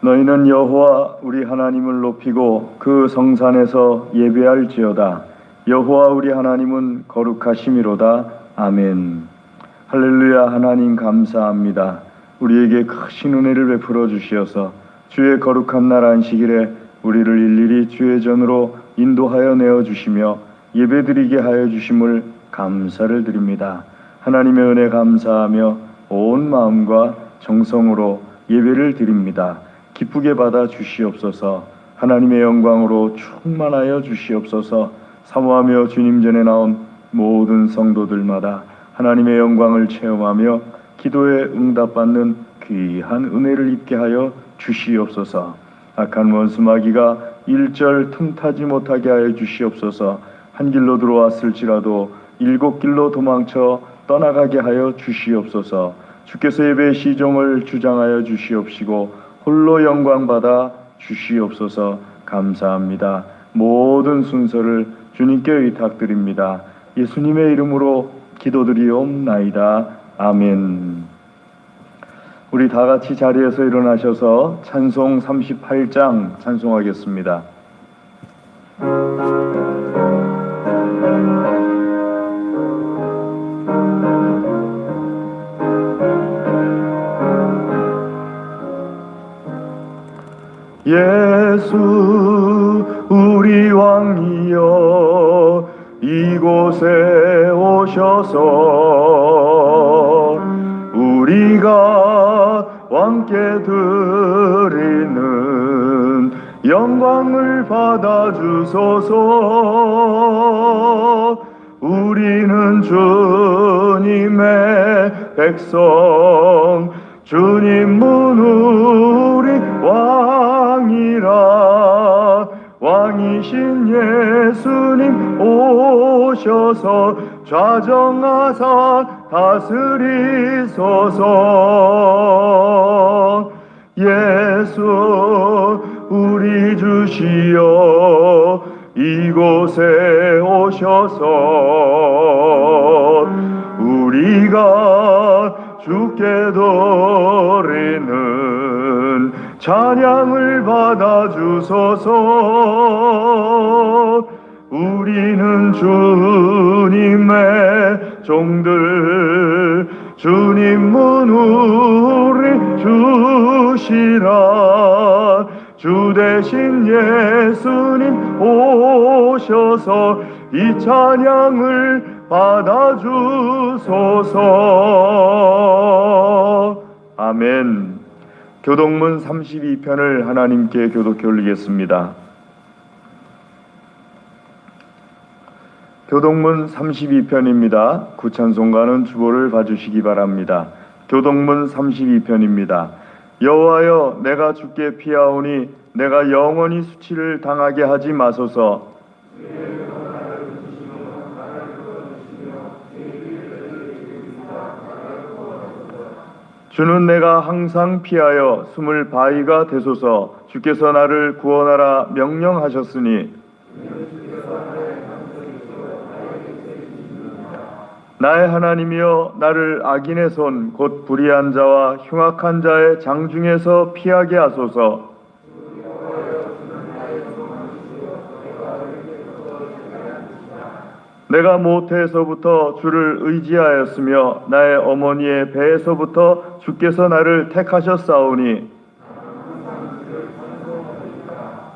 너희는 여호와 우리 하나님을 높이고 그 성산에서 예배할지어다. 여호와 우리 하나님은 거룩하심이로다. 아멘. 할렐루야. 하나님 감사합니다. 우리에게 크신 은혜를 베풀어 주시어서 주의 거룩한 날 안식일에 우리를 일일이 주의 전으로 인도하여 내어 주시며 예배드리게 하여 주심을 감사를 드립니다. 하나님의 은혜 감사하며 온 마음과 정성으로 예배를 드립니다. 기쁘게 받아 주시옵소서. 하나님의 영광으로 충만하여 주시옵소서. 사모하며 주님 전에 나온 모든 성도들마다 하나님의 영광을 체험하며 기도에 응답받는 귀한 은혜를 입게 하여 주시옵소서. 악한 원수 마귀가 일절 틈타지 못하게 하여 주시옵소서. 한 길로 들어왔을지라도 일곱 길로 도망쳐 떠나가게 하여 주시옵소서. 주께서 예배의 시종을 주장하여 주시옵시고 홀로 영광받아 주시옵소서. 감사합니다. 모든 순서를 주님께 의탁드립니다. 예수님의 이름으로 기도드리옵나이다. 아멘. 우리 다 같이 자리에서 일어나셔서 찬송 38장 찬송하겠습니다. 예수 우리 왕이여 이곳에 오셔서 우리가 왕께 드리는 영광을 받아 주소서. 우리는 주님의 백성 주님은 우리 왕이라. 왕이신 예수님 오셔서 좌정하사 다스리소서. 예수 우리 주시여 이곳에 오셔서 우리가 주께 드리는 찬양을 받아 주소서. 우리는 주님의 종들 주님은 우리 주시라. 주 대신 예수님 오셔서 이 찬양을 받아 주소서. 아멘. 교동문 32편을 하나님께 교독해 올리겠습니다. 교동문 32편입니다. 구찬송가는 주보를 봐주시기 바랍니다. 교동문 32편입니다. 여호와여 내가 주께 피하오니 내가 영원히 수치를 당하게 하지 마소서. 주는 내가 항상 피하여 숨을 바위가 되소서. 주께서 나를 구원하라 명령하셨으니 나의 하나님이여 나를 악인의 손 곧 불의한 자와 흉악한 자의 장중에서 피하게 하소서. 내가 모태에서부터 주를 의지하였으며 나의 어머니의 배에서부터 주께서 나를 택하셨사오니.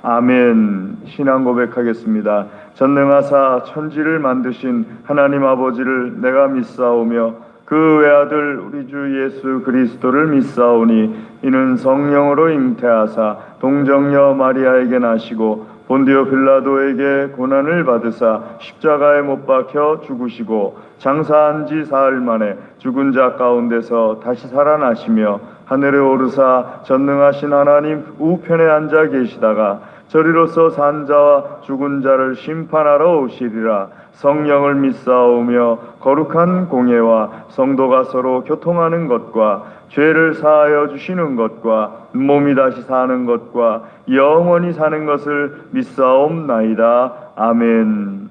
아멘. 신앙 고백하겠습니다. 전능하사 천지를 만드신 하나님 아버지를 내가 믿사오며 그 외아들 우리 주 예수 그리스도를 믿사오니 이는 성령으로 잉태하사 동정녀 마리아에게 나시고 본디오 빌라도에게 고난을 받으사 십자가에 못 박혀 죽으시고 장사한 지 사흘 만에 죽은 자 가운데서 다시 살아나시며 하늘에 오르사 전능하신 하나님 우편에 앉아 계시다가 저리로서 산 자와 죽은 자를 심판하러 오시리라. 성령을 믿사오며 거룩한 공예와 성도가 서로 교통하는 것과 죄를 사하여 주시는 것과 몸이 다시 사는 것과 영원히 사는 것을 믿사옵나이다. 아멘.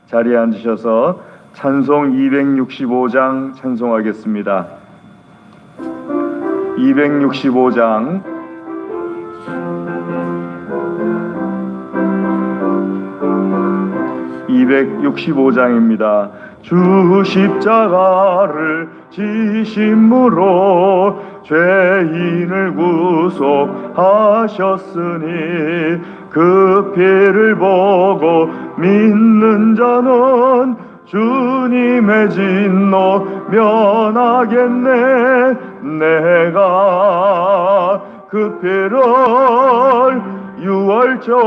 자리에 앉으셔서 찬송 265장 찬송하겠습니다. 265장 265장입니다. 주 십자가를 지심으로 죄인을 구속하셨으니 그 피를 보고 믿는 자는 주님의 진노 면하겠네. 내가 그 피를 유월절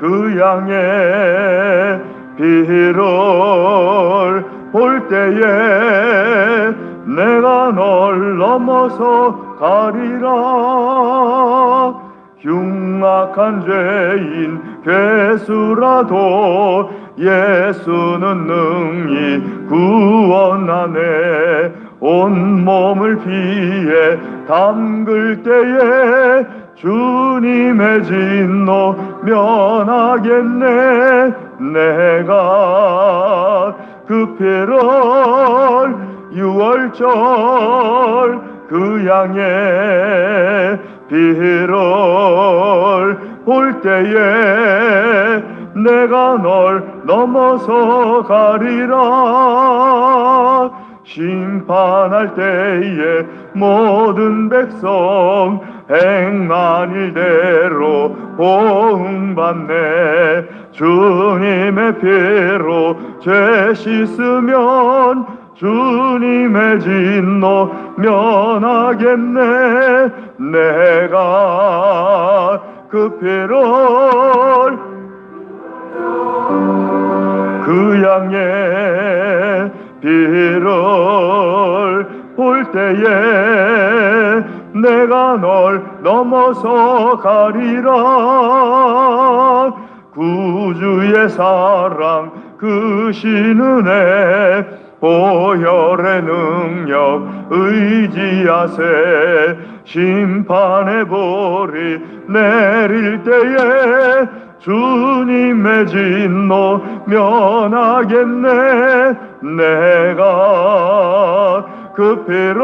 그 양의 피를 볼 때에 내가 널 넘어서 가리라. 흉악한 죄인 괴수라도 예수는 능히 구원하네. 온몸을 피에 담글 때에 주님의 진노 면하겠네. 내가 그 피를 유월절 그 양의 피를 볼 때에 내가 널 넘어서 가리라. 심판할 때에 모든 백성 행한 일대로 보응받네. 주님의 피로 죄 씻으면 주님의 진노 면하겠네. 내가 그 피를 그 양의 피를 볼 때에 내가 널 넘어서 가리라. 구주의 사랑 그 신은혜 보혈의 능력 의지하세. 심판의 볼이 내릴 때에 주님의 진노 면하겠네. 내가 그 피를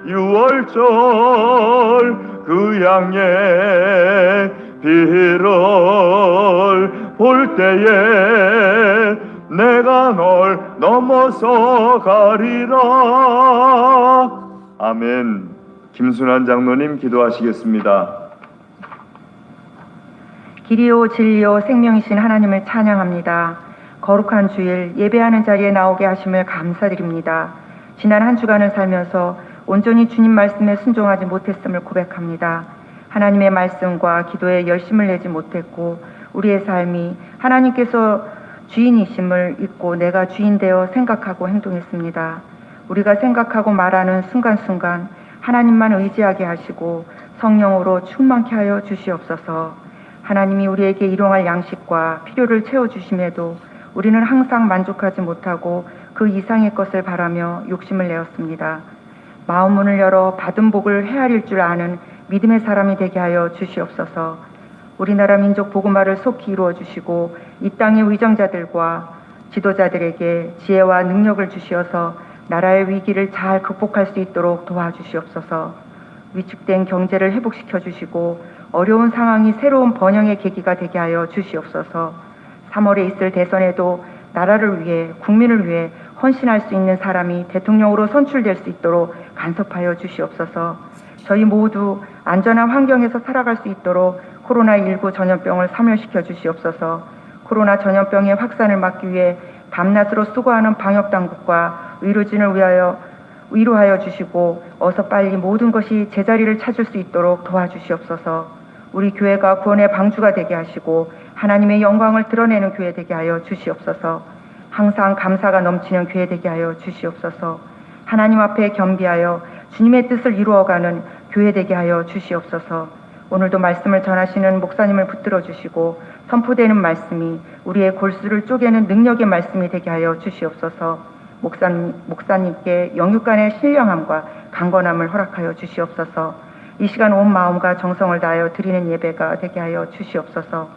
유월절 그 양의 피를 볼 때에 내가 널 넘어서 가리라. 아멘. 김순환 장로님 기도하시겠습니다. 길이요 진리요 생명이신 하나님을 찬양합니다. 거룩한 주일 예배하는 자리에 나오게 하심을 감사드립니다. 지난 한 주간을 살면서 온전히 주님 말씀에 순종하지 못했음을 고백합니다. 하나님의 말씀과 기도에 열심을 내지 못했고 우리의 삶이 하나님께서 주인이심을 잊고 내가 주인되어 생각하고 행동했습니다. 우리가 생각하고 말하는 순간순간 하나님만 의지하게 하시고 성령으로 충만케 하여 주시옵소서. 하나님이 우리에게 일용할 양식과 필요를 채워주심에도 우리는 항상 만족하지 못하고 그 이상의 것을 바라며 욕심을 내었습니다. 마음 문을 열어 받은 복을 헤아릴 줄 아는 믿음의 사람이 되게 하여 주시옵소서. 우리나라 민족 복음화를 속히 이루어 주시고 이 땅의 위정자들과 지도자들에게 지혜와 능력을 주시어서 나라의 위기를 잘 극복할 수 있도록 도와주시옵소서. 위축된 경제를 회복시켜 주시고 어려운 상황이 새로운 번영의 계기가 되게 하여 주시옵소서. 3월에 있을 대선에도 나라를 위해 국민을 위해 헌신할 수 있는 사람이 대통령으로 선출될 수 있도록 간섭하여 주시옵소서. 저희 모두 안전한 환경에서 살아갈 수 있도록 코로나19 전염병을 사멸시켜 주시옵소서. 코로나 전염병의 확산을 막기 위해 밤낮으로 수고하는 방역당국과 의료진을 위로하여 주시고 어서 빨리 모든 것이 제자리를 찾을 수 있도록 도와주시옵소서. 우리 교회가 구원의 방주가 되게 하시고 하나님의 영광을 드러내는 교회 되게 하여 주시옵소서. 항상 감사가 넘치는 교회 되게 하여 주시옵소서. 하나님 앞에 겸비하여 주님의 뜻을 이루어가는 교회 되게 하여 주시옵소서. 오늘도 말씀을 전하시는 목사님을 붙들어 주시고 선포되는 말씀이 우리의 골수를 쪼개는 능력의 말씀이 되게 하여 주시옵소서. 목사님께 영육간의 신령함과 강건함을 허락하여 주시옵소서. 이 시간 온 마음과 정성을 다하여 드리는 예배가 되게 하여 주시옵소서.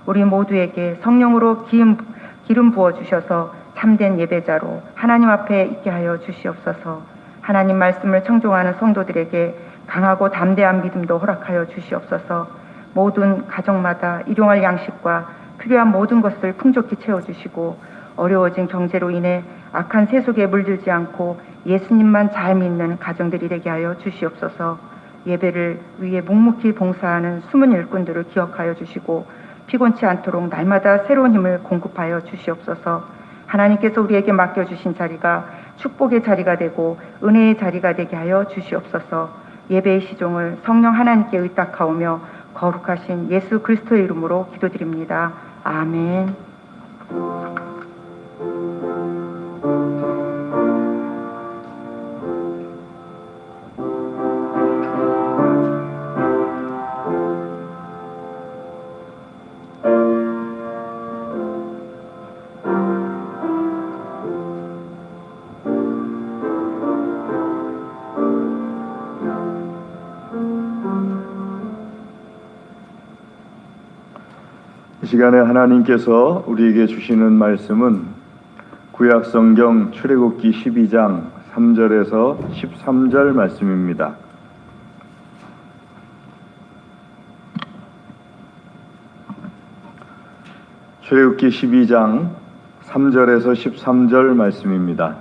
우리 모두에게 성령으로 기름 부어 주셔서 참된 예배자로 하나님 앞에 있게 하여 주시옵소서. 하나님 말씀을 청종하는 성도들에게 강하고 담대한 믿음도 허락하여 주시옵소서. 모든 가정마다 일용할 양식과 필요한 모든 것을 풍족히 채워주시고 어려워진 경제로 인해 악한 세속에 물들지 않고 예수님만 잘 믿는 가정들이 되게 하여 주시옵소서. 예배를 위해 묵묵히 봉사하는 숨은 일꾼들을 기억하여 주시고 피곤치 않도록 날마다 새로운 힘을 공급하여 주시옵소서. 하나님께서 우리에게 맡겨주신 자리가 축복의 자리가 되고 은혜의 자리가 되게 하여 주시옵소서. 예배의 시종을 성령 하나님께 의탁하오며 거룩하신 예수 그리스도의 이름으로 기도드립니다. 아멘. 이 시간에 하나님께서 우리에게 주시는 말씀은 구약성경 출애굽기 12장 3절에서 13절 말씀입니다. 출애굽기 12장 3절에서 13절 말씀입니다.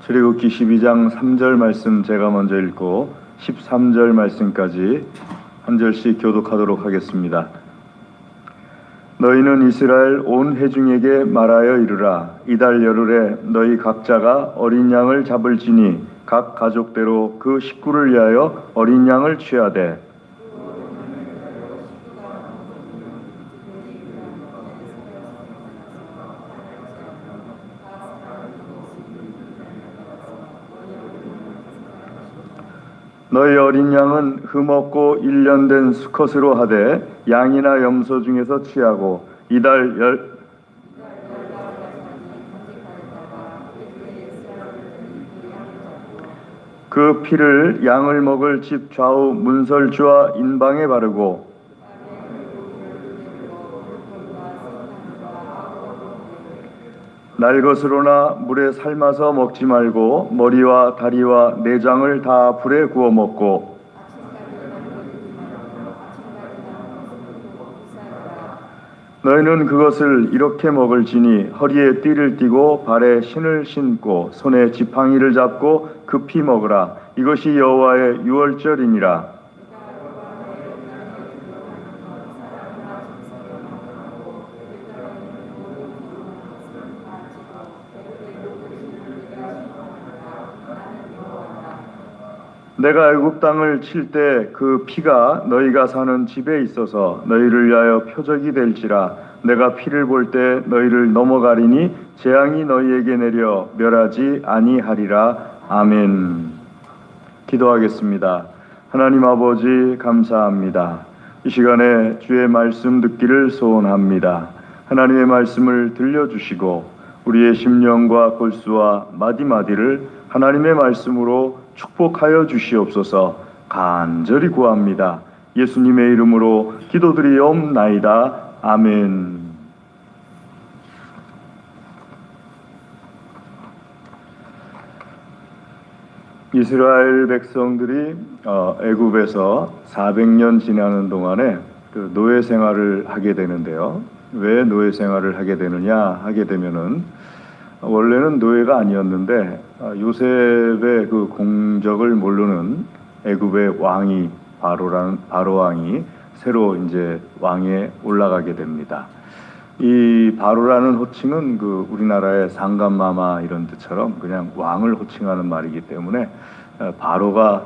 출애굽기 12장 3절 말씀 제가 먼저 읽고 13절 말씀까지 한 절씩 교독하도록 하겠습니다. 너희는 이스라엘 온 회중에게 말하여 이르라. 이달 열흘에 너희 각자가 어린 양을 잡을지니 각 가족대로 그 식구를 위하여 어린 양을 취하되 너희 어린 양은 흠없고 1년 된 수컷으로 하되 양이나 염소 중에서 취하고 그 피를 양을 먹을 집 좌우 문설주와 인방에 바르고 날것으로나 물에 삶아서 먹지 말고 머리와 다리와 내장을 다 불에 구워 먹고 너희는 그것을 이렇게 먹을지니 허리에 띠를 띠고 발에 신을 신고 손에 지팡이를 잡고 급히 먹으라. 이것이 여호와의 유월절이니라. 내가 애굽 땅을 칠 때 그 피가 너희가 사는 집에 있어서 너희를 위하여 표적이 될지라. 내가 피를 볼 때 너희를 넘어가리니 재앙이 너희에게 내려 멸하지 아니하리라. 아멘. 기도하겠습니다. 하나님 아버지 감사합니다. 이 시간에 주의 말씀 듣기를 소원합니다. 하나님의 말씀을 들려주시고 우리의 심령과 골수와 마디마디를 하나님의 말씀으로 축복하여 주시옵소서. 간절히 구합니다. 예수님의 이름으로 기도드리옵나이다. 아멘. 이스라엘 백성들이 애굽에서 400년 지나는 동안에 그 노예 생활을 하게 되는데요. 왜 노예 생활을 하게 되느냐 하게 되면은 원래는 노예가 아니었는데 요셉의 그 공적을 모르는 애굽의 왕이 바로 왕이 새로 이제 왕에 올라가게 됩니다. 이 바로라는 호칭은 그 우리나라의 상감마마 이런 뜻처럼 그냥 왕을 호칭하는 말이기 때문에 바로가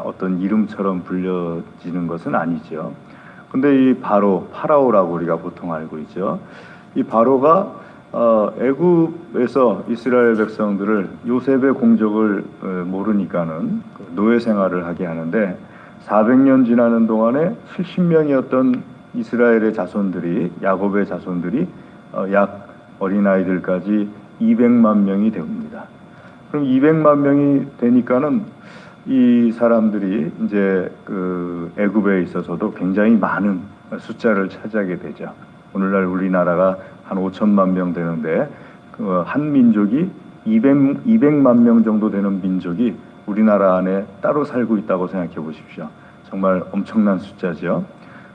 어떤 이름처럼 불려지는 것은 아니죠. 근데 이 바로 파라오라고 우리가 보통 알고 있죠. 이 바로가 애굽에서 이스라엘 백성들을 요셉의 공적을 모르니까는 노예 생활을 하게 하는데 400년 지나는 동안에 70명이었던 이스라엘의 자손들이 야곱의 자손들이 약 어린아이들까지 200만 명이 됩니다. 그럼 200만 명이 되니까는 이 사람들이 이제 그 애굽에 있어서도 굉장히 많은 숫자를 차지하게 되죠. 오늘날 우리나라가 한 5천만 명 되는데 그 한 민족이 200만 명 정도 되는 민족이 우리나라 안에 따로 살고 있다고 생각해 보십시오. 정말 엄청난 숫자죠.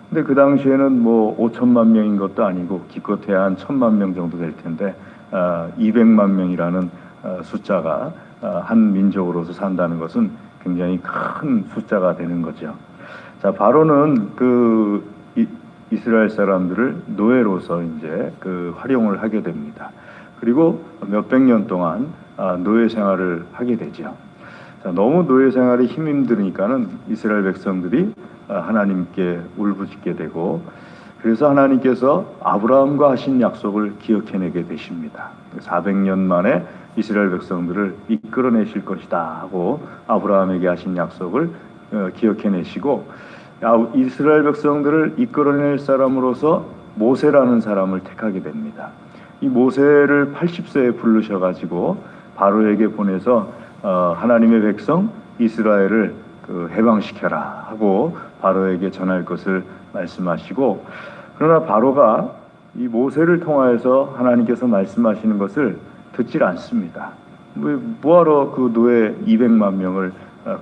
근데 그 당시에는 뭐 5천만 명인 것도 아니고 기껏해야 한 1,000만 명 정도 될 텐데 200만 명이라는 숫자가 한 민족으로서 산다는 것은 굉장히 큰 숫자가 되는 거죠. 자, 바로는 이스라엘 사람들을 노예로서 이제 활용을 하게 됩니다. 그리고 몇백 년 동안 노예 생활을 하게 되죠. 자, 너무 노예 생활이 힘들으니까는 이스라엘 백성들이 하나님께 울부짖게 되고, 그래서 하나님께서 아브라함과 하신 약속을 기억해내게 되십니다. 400년 만에 이스라엘 백성들을 이끌어내실 것이다 하고 아브라함에게 하신 약속을 기억해내시고, 이스라엘 백성들을 이끌어낼 사람으로서 모세라는 사람을 택하게 됩니다. 이 모세를 80세에 부르셔가지고 바로에게 보내서 하나님의 백성 이스라엘을 해방시켜라 하고 바로에게 전할 것을 말씀하시고, 그러나 바로가 이 모세를 통하여서 하나님께서 말씀하시는 것을 듣질 않습니다. 뭐하러 그 노예 200만 명을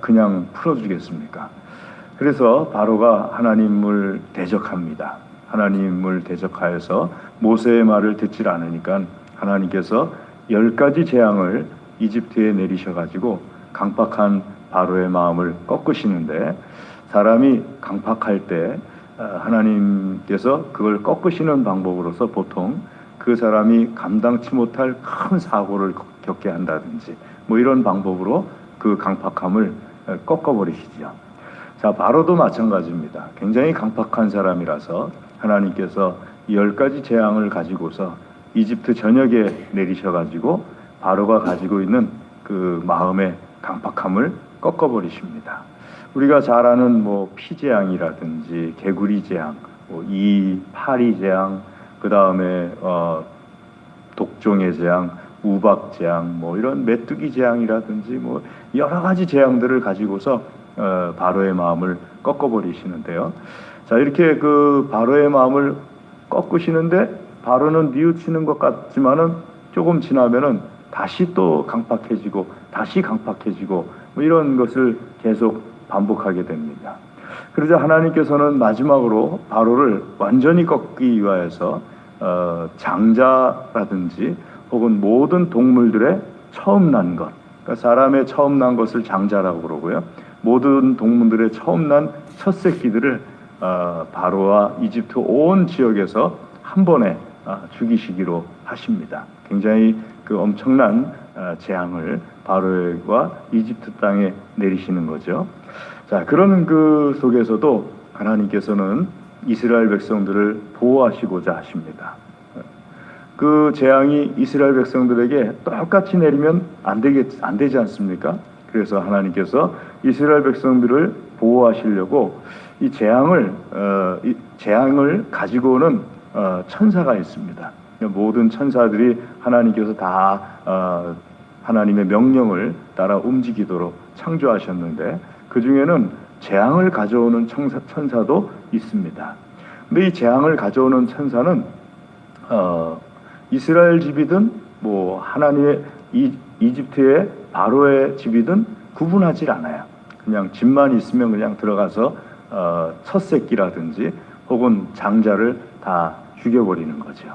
그냥 풀어주겠습니까? 그래서 바로가 하나님을 대적합니다. 하나님을 대적하여서 모세의 말을 듣질 않으니까 하나님께서 10가지 재앙을 이집트에 내리셔가지고 강팍한 바로의 마음을 꺾으시는데, 사람이 강팍할 때 하나님께서 그걸 꺾으시는 방법으로서 보통 그 사람이 감당치 못할 큰 사고를 겪게 한다든지 뭐 이런 방법으로 그 강팍함을 꺾어버리시죠. 자, 바로도 마찬가지입니다. 굉장히 강팍한 사람이라서 하나님께서 10가지 재앙을 가지고서 이집트 전역에 내리셔가지고 바로가 가지고 있는 그 마음의 강팍함을 꺾어버리십니다. 우리가 잘 아는 뭐 피재앙이라든지 개구리 재앙, 파리 재앙, 그 다음에 독종의 재앙, 우박 재앙, 뭐 이런 메뚜기 재앙이라든지 뭐 여러 가지 재앙들을 가지고서 바로의 마음을 꺾어버리시는데요. 자, 이렇게 그 바로의 마음을 꺾으시는데 바로는 뉘우치는 것 같지만은 조금 지나면은 다시 또 강팍해지고 다시 강팍해지고 뭐 이런 것을 계속 반복하게 됩니다. 그러자 하나님께서는 마지막으로 바로를 완전히 꺾기 위하여서 장자라든지 혹은 모든 동물들의 처음 난 것, 그러니까 사람의 처음 난 것을 장자라고 그러고요. 모든 동물들의 처음 난 첫 새끼들을 바로와 이집트 온 지역에서 한 번에 죽이시기로 하십니다. 굉장히 그 엄청난 재앙을 바로와 이집트 땅에 내리시는 거죠. 자, 그런 그 속에서도 하나님께서는 이스라엘 백성들을 보호하시고자 하십니다. 그 재앙이 이스라엘 백성들에게 똑같이 내리면 안 되지 않습니까? 그래서 하나님께서 이스라엘 백성들을 보호하시려고 이 재앙을 가지고 오는 천사가 있습니다. 모든 천사들이 하나님께서 다 하나님의 명령을 따라 움직이도록 창조하셨는데 그 중에는 재앙을 가져오는 천사도 있습니다. 근데 이 재앙을 가져오는 천사는 이스라엘 집이든 뭐 하나님의 이집트의 바로의 집이든 구분하지 않아요. 그냥 집만 있으면 그냥 들어가서 첫 새끼라든지 혹은 장자를 다 죽여버리는 거죠.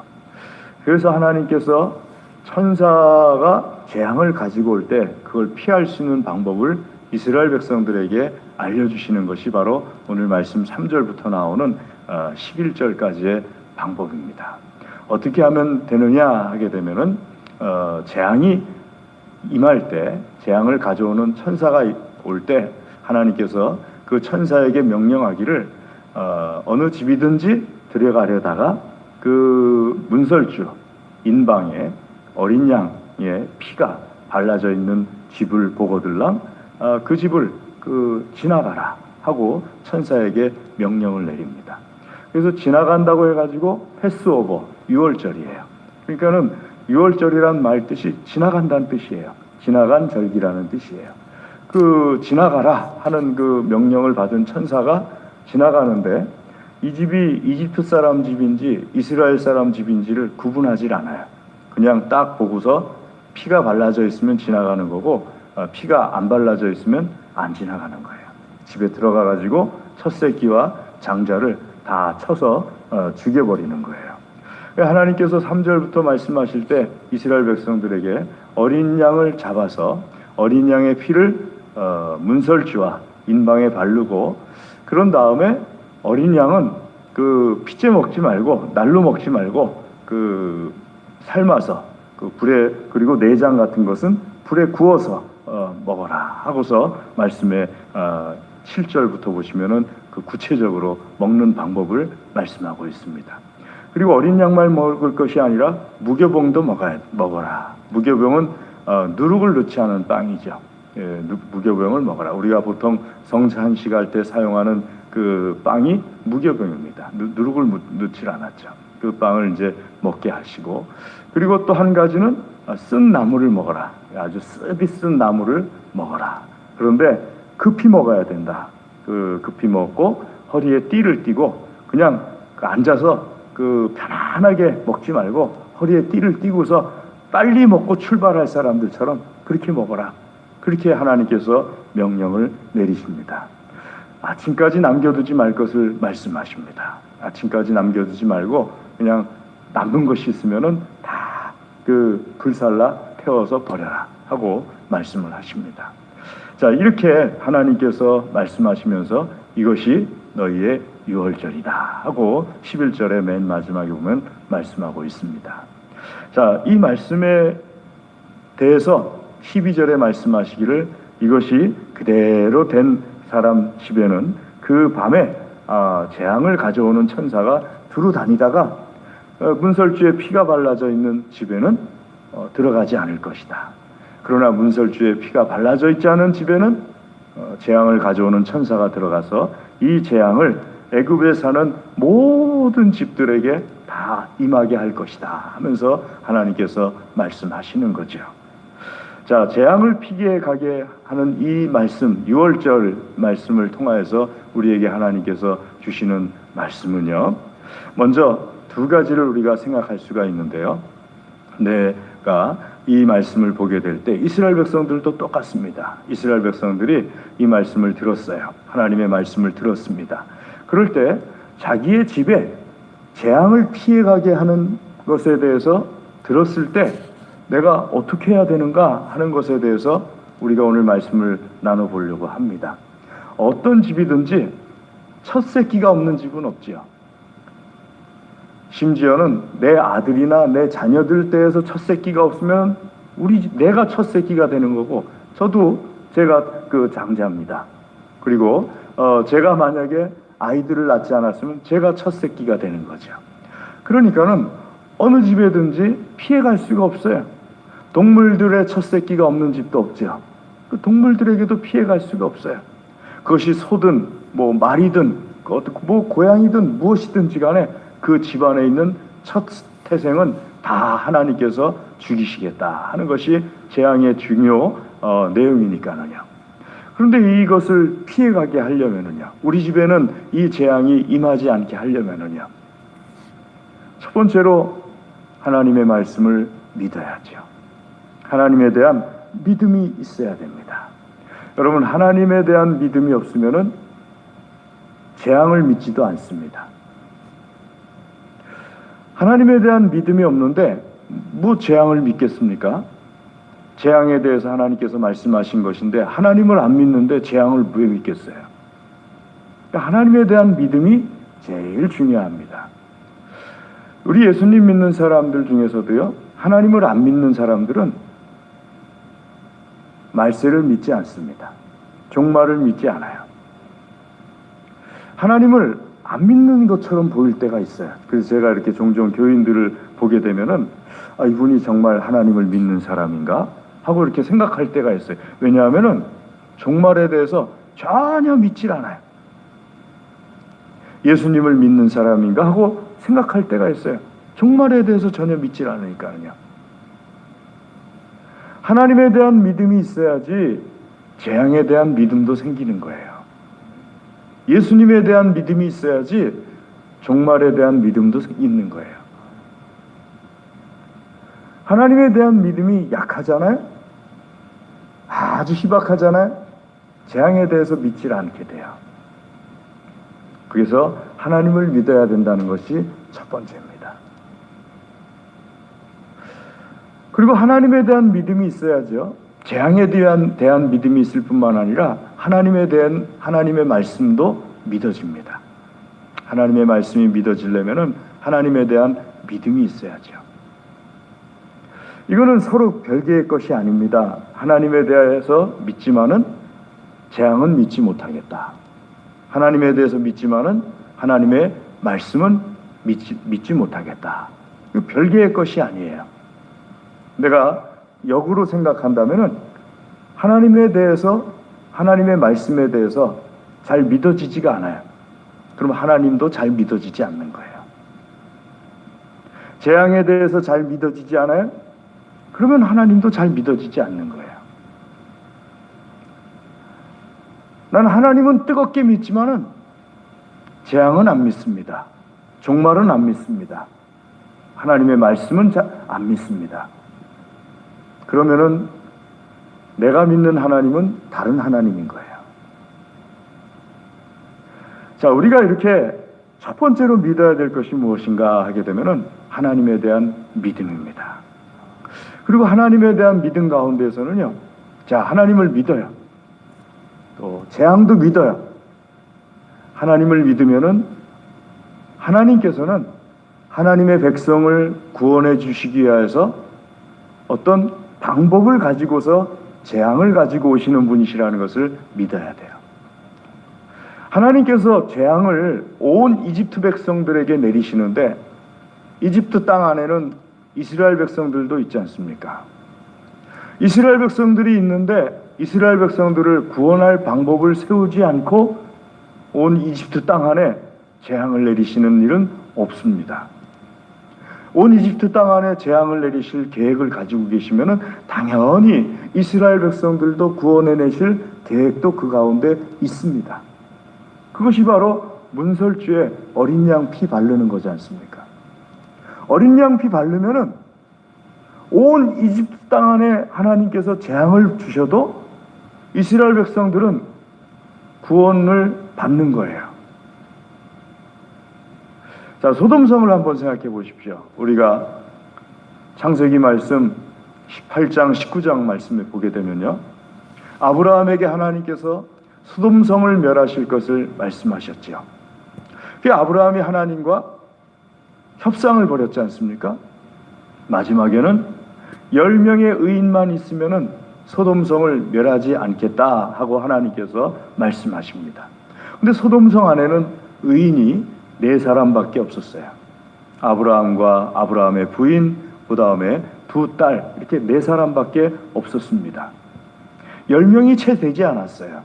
그래서 하나님께서 천사가 재앙을 가지고 올 때 그걸 피할 수 있는 방법을 이스라엘 백성들에게 알려주시는 것이 바로 오늘 말씀 3절부터 나오는 11절까지의 방법입니다. 어떻게 하면 되느냐 하게 되면은 재앙이 임할 때, 재앙을 가져오는 천사가 올 때 하나님께서 그 천사에게 명령하기를 어느 집이든지 들여가려다가 그 문설주 인방에 어린 양의 피가 발라져 있는 집을 보거들랑 그 집을 지나가라 하고 천사에게 명령을 내립니다. 그래서 지나간다고 해가지고 패스오버 6월절이에요. 그러니까는 6월절이란 말 뜻이 지나간다는 뜻이에요. 지나간 절기라는 뜻이에요. 그 지나가라 하는 그 명령을 받은 천사가 지나가는데 이 집이 이집트 사람 집인지 이스라엘 사람 집인지를 구분하지 않아요. 그냥 딱 보고서 피가 발라져 있으면 지나가는 거고 피가 안 발라져 있으면 안 지나가는 거예요. 집에 들어가 가지고 첫 새끼와 장자를 다 쳐서 죽여버리는 거예요. 하나님께서 3절부터 말씀하실 때 이스라엘 백성들에게 어린 양을 잡아서 어린 양의 피를 문설주와 인방에 바르고, 그런 다음에 어린 양은 그 피째 먹지 말고 날로 먹지 말고 그 삶아서 그 불에, 그리고 내장 같은 것은 불에 구워서 먹어라 하고서 말씀에 7절부터 보시면은 그 구체적으로 먹는 방법을 말씀하고 있습니다. 그리고 어린 양만 먹을 것이 아니라 무교병도 먹어라. 무교병은 누룩을 넣지 않은 빵이죠. 무교병을 먹어라. 우리가 보통 성찬식 할 때 사용하는 그 빵이 무교병입니다. 누룩을 넣지 않았죠. 그 빵을 이제 먹게 하시고, 그리고 또 한 가지는 쓴 나물을 먹어라. 아주 습이 쓴 나물을 먹어라. 그런데 급히 먹어야 된다. 급히 먹고 허리에 띠를 띠고 그냥 앉아서 편안하게 먹지 말고 허리에 띠를 띠고서 빨리 먹고 출발할 사람들처럼 그렇게 먹어라. 그렇게 하나님께서 명령을 내리십니다. 아침까지 남겨두지 말 것을 말씀하십니다. 아침까지 남겨두지 말고 그냥 남은 것이 있으면은 다 불살라 태워서 버려라 하고 말씀을 하십니다. 자, 이렇게 하나님께서 말씀하시면서 이것이 너희의 유월절이다 하고 11절의 맨 마지막에 보면 말씀하고 있습니다. 자, 이 말씀에 대해서 12절에 말씀하시기를 이것이 그대로 된 사람 집에는 그 밤에 재앙을 가져오는 천사가 두루 다니다가 문설주에 피가 발라져 있는 집에는 들어가지 않을 것이다. 그러나 문설주에 피가 발라져 있지 않은 집에는 재앙을 가져오는 천사가 들어가서 이 재앙을 애굽에 사는 모든 집들에게 다 임하게 할 것이다 하면서 하나님께서 말씀하시는 거죠. 자, 재앙을 피게 가게 하는 이 말씀, 6월절 말씀을 통하여서 우리에게 하나님께서 주시는 말씀은요, 먼저 두 가지를 우리가 생각할 수가 있는데요. 내가 이 말씀을 보게 될 때 이스라엘 백성들도 똑같습니다. 이스라엘 백성들이 이 말씀을 들었어요. 하나님의 말씀을 들었습니다. 그럴 때 자기의 집에 재앙을 피해가게 하는 것에 대해서 들었을 때 내가 어떻게 해야 되는가 하는 것에 대해서 우리가 오늘 말씀을 나눠보려고 합니다. 어떤 집이든지 첫 새끼가 없는 집은 없지요. 심지어는 내 아들이나 내 자녀들 때에서 첫 새끼가 없으면 내가 첫 새끼가 되는 거고, 저도 제가 장자입니다. 그리고 제가 만약에 아이들을 낳지 않았으면 제가 첫 새끼가 되는 거죠. 그러니까는 어느 집에든지 피해갈 수가 없어요. 동물들의 첫 새끼가 없는 집도 없죠. 그 동물들에게도 피해갈 수가 없어요. 그것이 소든 말이든 고양이든 무엇이든지 간에 그 집안에 있는 첫 태생은 다 하나님께서 죽이시겠다 하는 것이 재앙의 중요 내용이니까는요. 그런데 이것을 피해가게 하려면은요, 우리 집에는 이 재앙이 임하지 않게 하려면은요, 첫 번째로 하나님의 말씀을 믿어야죠. 하나님에 대한 믿음이 있어야 됩니다. 여러분, 하나님에 대한 믿음이 없으면은 재앙을 믿지도 않습니다. 하나님에 대한 믿음이 없는데 재앙을 믿겠습니까? 재앙에 대해서 하나님께서 말씀하신 것인데 하나님을 안 믿는데 재앙을 왜 믿겠어요? 그러니까 하나님에 대한 믿음이 제일 중요합니다. 우리 예수님 믿는 사람들 중에서도요, 하나님을 안 믿는 사람들은 말세를 믿지 않습니다. 종말을 믿지 않아요. 하나님을 안 믿는 것처럼 보일 때가 있어요. 그래서 제가 이렇게 종종 교인들을 보게 되면은 이분이 정말 하나님을 믿는 사람인가 하고 이렇게 생각할 때가 있어요. 왜냐하면은 종말에 대해서 전혀 믿질 않아요. 예수님을 믿는 사람인가 하고 생각할 때가 있어요. 종말에 대해서 전혀 믿질 않으니까요. 하나님에 대한 믿음이 있어야지 재앙에 대한 믿음도 생기는 거예요. 예수님에 대한 믿음이 있어야지 종말에 대한 믿음도 있는 거예요. 하나님에 대한 믿음이 약하잖아요. 아주 희박하잖아요. 재앙에 대해서 믿질 않게 돼요. 그래서 하나님을 믿어야 된다는 것이 첫 번째입니다. 그리고 하나님에 대한 믿음이 있어야죠. 재앙에 대한 믿음이 있을 뿐만 아니라 하나님에 대한 하나님의 말씀도 믿어집니다. 하나님의 말씀이 믿어지려면 하나님에 대한 믿음이 있어야죠. 이거는 서로 별개의 것이 아닙니다. 하나님에 대해서 믿지만은 재앙은 믿지 못하겠다. 하나님에 대해서 믿지만은 하나님의 말씀은 믿지 못하겠다. 이거 별개의 것이 아니에요. 내가 역으로 생각한다면은 하나님에 대해서, 하나님의 말씀에 대해서 잘 믿어지지가 않아요. 그럼 하나님도 잘 믿어지지 않는 거예요. 재앙에 대해서 잘 믿어지지 않아요? 그러면 하나님도 잘 믿어지지 않는 거예요. 나는 하나님은 뜨겁게 믿지만은 재앙은 안 믿습니다. 종말은 안 믿습니다. 하나님의 말씀은 안 믿습니다. 그러면은 내가 믿는 하나님은 다른 하나님인 거예요. 자, 우리가 이렇게 첫 번째로 믿어야 될 것이 무엇인가 하게 되면은 하나님에 대한 믿음입니다. 그리고 하나님에 대한 믿음 가운데에서는요, 자, 하나님을 믿어요. 또 재앙도 믿어요. 하나님을 믿으면은 하나님께서는 하나님의 백성을 구원해 주시기 위해서 어떤 방법을 가지고서 재앙을 가지고 오시는 분이시라는 것을 믿어야 돼요. 하나님께서 재앙을 온 이집트 백성들에게 내리시는데 이집트 땅 안에는 이스라엘 백성들도 있지 않습니까? 이스라엘 백성들이 있는데 이스라엘 백성들을 구원할 방법을 세우지 않고 온 이집트 땅 안에 재앙을 내리시는 일은 없습니다. 온 이집트 땅 안에 재앙을 내리실 계획을 가지고 계시면은 당연히 이스라엘 백성들도 구원해 내실 계획도 그 가운데 있습니다. 그것이 바로 문설주에 어린 양 피 바르는 거지 않습니까? 어린 양 피 바르면은 온 이집트 땅 안에 하나님께서 재앙을 주셔도 이스라엘 백성들은 구원을 받는 거예요. 자, 소돔성을 한번 생각해 보십시오. 우리가 창세기 말씀 18장, 19장 말씀을 보게 되면요, 아브라함에게 하나님께서 소돔성을 멸하실 것을 말씀하셨지요. 그 아브라함이 하나님과 협상을 벌였지 않습니까? 마지막에는 10명의 의인만 있으면은 소돔성을 멸하지 않겠다 하고 하나님께서 말씀하십니다. 근데 소돔성 안에는 의인이 4사람밖에 없었어요. 아브라함과 아브라함의 부인, 그 다음에 2딸, 이렇게 4사람밖에 없었습니다. 10명이 채 되지 않았어요.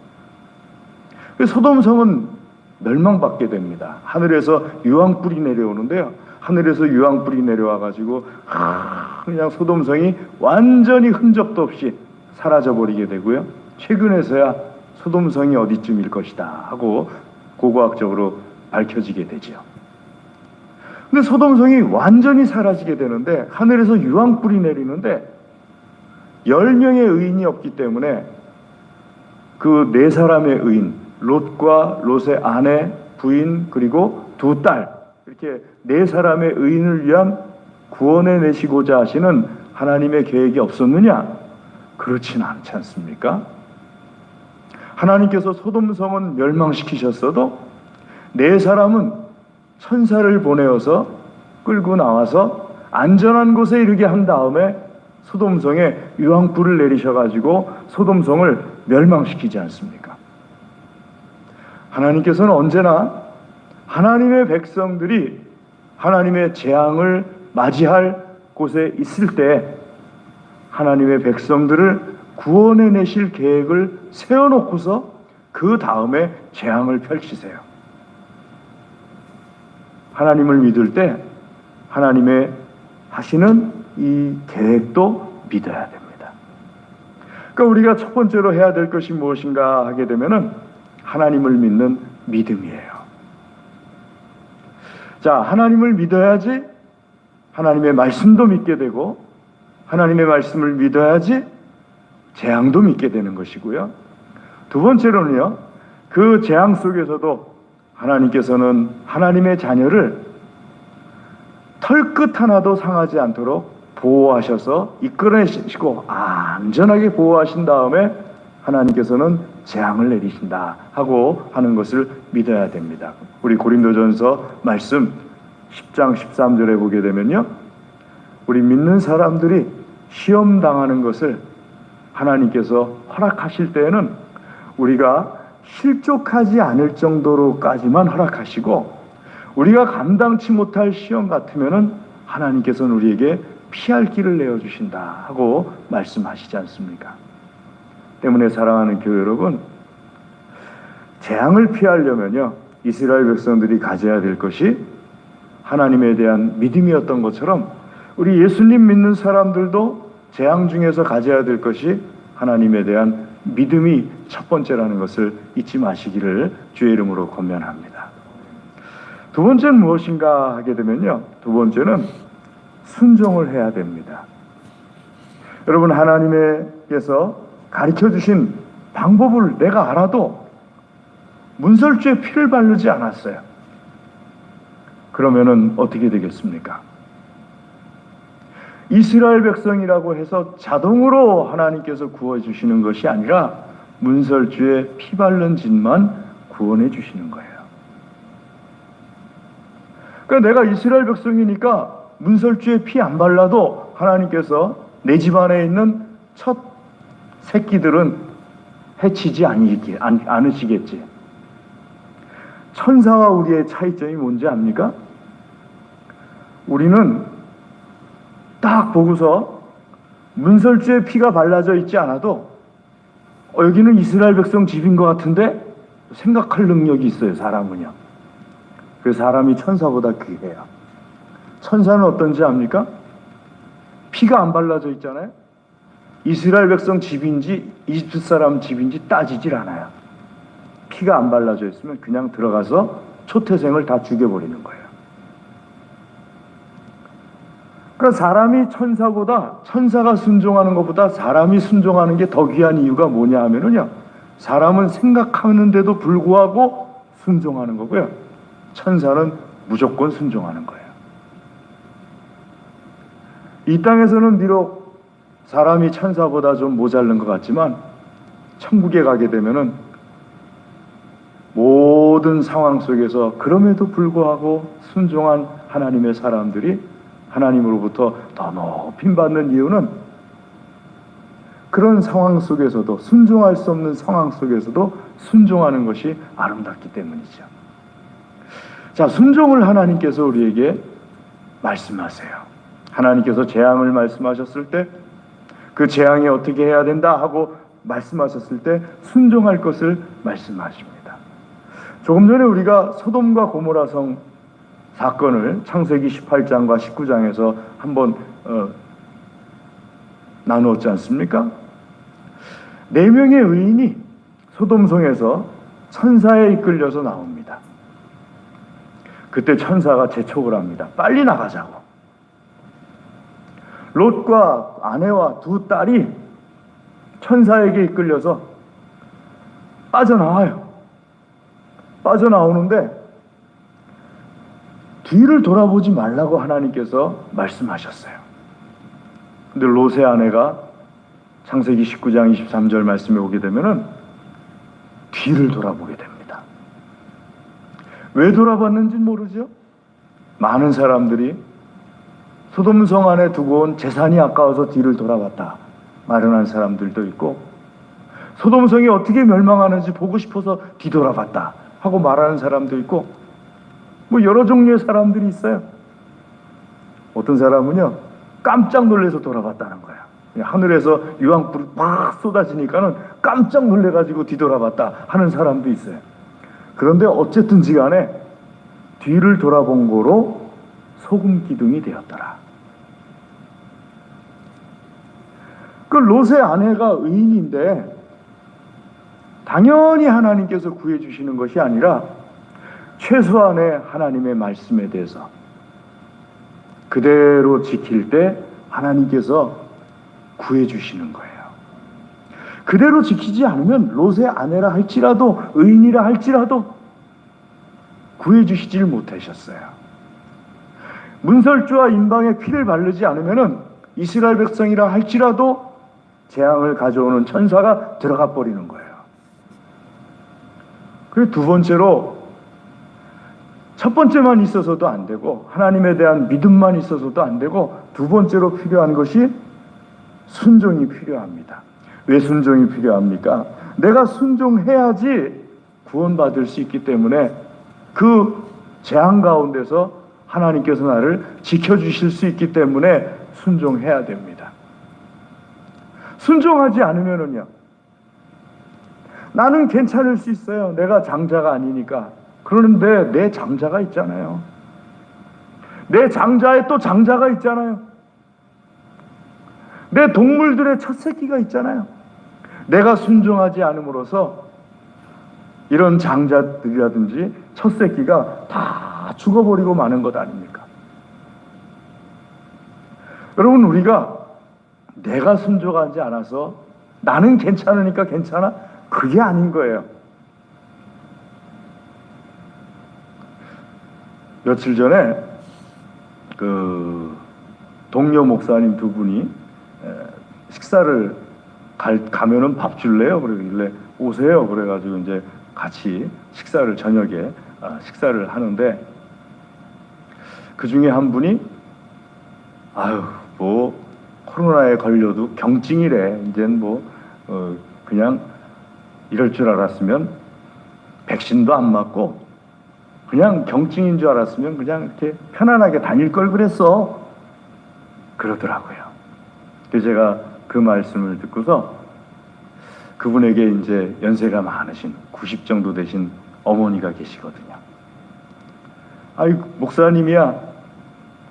소돔성은 멸망받게 됩니다. 하늘에서 유황불이 내려오는데요, 하늘에서 유황불이 내려와가지고 그냥 소돔성이 완전히 흔적도 없이 사라져버리게 되고요, 최근에서야 소돔성이 어디쯤일 것이다 하고 고고학적으로 밝혀지게 되죠. 근데 소돔성이 완전히 사라지게 되는데 하늘에서 유황불이 내리는데 10명의 의인이 없기 때문에 그 4사람의 의인, 롯과 롯의 아내, 부인, 그리고 2딸, 이렇게 4사람의 의인을 위한 구원해 내시고자 하시는 하나님의 계획이 없었느냐? 그렇진 않지 않습니까? 하나님께서 소돔성은 멸망시키셨어도 4사람은 천사를 보내어서 끌고 나와서 안전한 곳에 이르게 한 다음에 소돔성에 유황불을 내리셔가지고 소돔성을 멸망시키지 않습니까? 하나님께서는 언제나 하나님의 백성들이 하나님의 재앙을 맞이할 곳에 있을 때 하나님의 백성들을 구원해 내실 계획을 세워놓고서 그 다음에 재앙을 펼치세요. 하나님을 믿을 때 하나님의 하시는 이 계획도 믿어야 됩니다. 그러니까 우리가 첫 번째로 해야 될 것이 무엇인가 하게 되면은 하나님을 믿는 믿음이에요. 자, 하나님을 믿어야지 하나님의 말씀도 믿게 되고 하나님의 말씀을 믿어야지 재앙도 믿게 되는 것이고요, 두 번째로는요, 그 재앙 속에서도 하나님께서는 하나님의 자녀를 털끝 하나도 상하지 않도록 보호하셔서 이끌어내시고 안전하게 보호하신 다음에 하나님께서는 재앙을 내리신다 하고 하는 것을 믿어야 됩니다. 우리 고린도전서 말씀 10장 13절에 보게 되면요, 우리 믿는 사람들이 시험 당하는 것을 하나님께서 허락하실 때에는 우리가 실족하지 않을 정도로까지만 허락하시고, 우리가 감당치 못할 시험 같으면은 하나님께서는 우리에게 피할 길을 내어주신다 하고 말씀하시지 않습니까? 때문에 사랑하는 교회 여러분, 재앙을 피하려면요, 이스라엘 백성들이 가져야 될 것이 하나님에 대한 믿음이었던 것처럼 우리 예수님 믿는 사람들도 재앙 중에서 가져야 될 것이 하나님에 대한 믿음이 첫 번째라는 것을 잊지 마시기를 주의 이름으로 권면합니다. 두 번째는 무엇인가 하게 되면요, 두 번째는 순종을 해야 됩니다. 여러분, 하나님께서 가르쳐 주신 방법을 내가 알아도 문설주에 피를 바르지 않았어요. 그러면은 어떻게 되겠습니까? 이스라엘 백성이라고 해서 자동으로 하나님께서 구워주시는 것이 아니라 문설주에 피 바른 짓만 구원해 주시는 거예요. 그러니까 내가 이스라엘 백성이니까 문설주에 피 안 발라도 하나님께서 내 집안에 있는 첫 새끼들은 해치지 않으시겠지. 천사와 우리의 차이점이 뭔지 압니까? 우리는 딱 보고서 문설주에 피가 발라져 있지 않아도 여기는 이스라엘 백성 집인 것 같은데 생각할 능력이 있어요, 사람은요. 그 사람이 천사보다 귀해요. 천사는 어떤지 압니까? 피가 안 발라져 있잖아요. 이스라엘 백성 집인지 이집트 사람 집인지 따지질 않아요. 피가 안 발라져 있으면 그냥 들어가서 초태생을 다 죽여버리는 거예요. 그러니까 사람이 천사가 순종하는 것보다 사람이 순종하는 게 더 귀한 이유가 뭐냐 하면은요, 사람은 생각하는데도 불구하고 순종하는 거고요, 천사는 무조건 순종하는 거예요. 이 땅에서는 비록 사람이 천사보다 좀 모자른 것 같지만 천국에 가게 되면은 모든 상황 속에서 그럼에도 불구하고 순종한 하나님의 사람들이 하나님으로부터 더 높임 받는 이유는 그런 상황 속에서도, 순종할 수 없는 상황 속에서도 순종하는 것이 아름답기 때문이죠. 자, 순종을 하나님께서 우리에게 말씀하세요. 하나님께서 재앙을 말씀하셨을 때 그 재앙이 어떻게 해야 된다 하고 말씀하셨을 때 순종할 것을 말씀하십니다. 조금 전에 우리가 소돔과 고모라 성 사건을 창세기 18장과 19장에서 한번 나누었지 않습니까? 4명의 의인이 소돔성에서 천사에 이끌려서 나옵니다. 그때 천사가 재촉을 합니다. 빨리 나가자고. 롯과 아내와 두 딸이 천사에게 이끌려서 빠져나와요. 빠져나오는데 뒤를 돌아보지 말라고 하나님께서 말씀하셨어요. 근데 롯의 아내가 창세기 19장 23절 말씀에 오게 되면은 뒤를 돌아보게 됩니다. 왜 돌아봤는지 모르죠? 많은 사람들이 소돔성 안에 두고 온 재산이 아까워서 뒤를 돌아봤다 말하는 사람들도 있고, 소돔성이 어떻게 멸망하는지 보고 싶어서 뒤돌아봤다 하고 말하는 사람도 있고, 뭐 여러 종류의 사람들이 있어요. 어떤 사람은요, 깜짝 놀라서 돌아봤다는 거야. 하늘에서 유황불이 막 쏟아지니까는 깜짝 놀래가지고 뒤돌아봤다 하는 사람도 있어요. 그런데 어쨌든지 간에 뒤를 돌아본 거로 소금 기둥이 되었더라. 그 롯의 아내가 의인인데 당연히 하나님께서 구해주시는 것이 아니라 최소한의 하나님의 말씀에 대해서 그대로 지킬 때 하나님께서 구해주시는 거예요. 그대로 지키지 않으면 롯의 아내라 할지라도 의인이라 할지라도 구해주시질 못하셨어요. 문설주와 임방에 피를 바르지 않으면 이스라엘 백성이라 할지라도 재앙을 가져오는 천사가 들어가 버리는 거예요. 그리고 두 번째로, 첫 번째만 있어서도 안 되고 하나님에 대한 믿음만 있어서도 안 되고, 두 번째로 필요한 것이 순종이 필요합니다. 왜 순종이 필요합니까? 내가 순종해야지 구원받을 수 있기 때문에 그 재앙 가운데서 하나님께서 나를 지켜주실 수 있기 때문에 순종해야 됩니다. 순종하지 않으면은요, 나는 괜찮을 수 있어요. 내가 장자가 아니니까. 그러는데 내 장자가 있잖아요. 내 장자에 또 장자가 있잖아요. 내 동물들의 첫 새끼가 있잖아요. 내가 순종하지 않음으로써 이런 장자들이라든지 첫 새끼가 다 죽어버리고 마는 것 아닙니까? 여러분, 우리가 내가 순종하지 않아서 나는 괜찮으니까 괜찮아? 그게 아닌 거예요. 며칠 전에 그 동료 목사님 두 분이 식사를 가면은 밥 줄래요? 그러길래 오세요. 그래가지고 이제 같이 저녁에 식사를 하는데, 그 중에 한 분이 뭐 코로나에 걸려도 경증이래. 이젠 그냥 이럴 줄 알았으면 백신도 안 맞고 그냥 경증인 줄 알았으면 그냥 이렇게 편안하게 다닐 걸 그랬어. 그러더라고요. 그래서 제가 그 말씀을 듣고서 그분에게 이제 연세가 많으신 90 정도 되신 어머니가 계시거든요. 목사님이야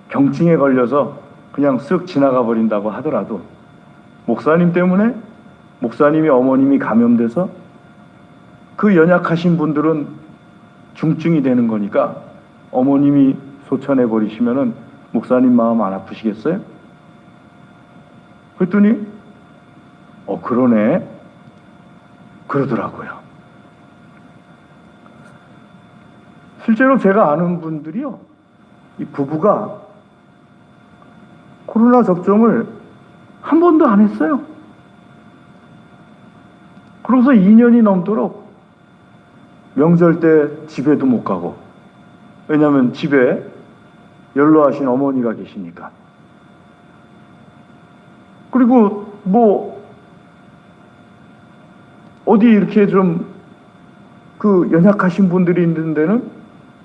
경증에 걸려서 그냥 쓱 지나가 버린다고 하더라도 목사님 때문에 목사님이 어머님이 감염돼서 그 연약하신 분들은 중증이 되는 거니까 어머님이 소천해 버리시면은 목사님 마음 안 아프시겠어요? 그랬더니 그러네 그러더라고요. 실제로 제가 아는 분들이요, 이 부부가 코로나 접종을 한 번도 안 했어요. 그러고서 2년이 넘도록 명절 때 집에도 못 가고, 왜냐하면 집에 연로하신 어머니가 계시니까. 그리고 어디 이렇게 좀 그 연약하신 분들이 있는 데는,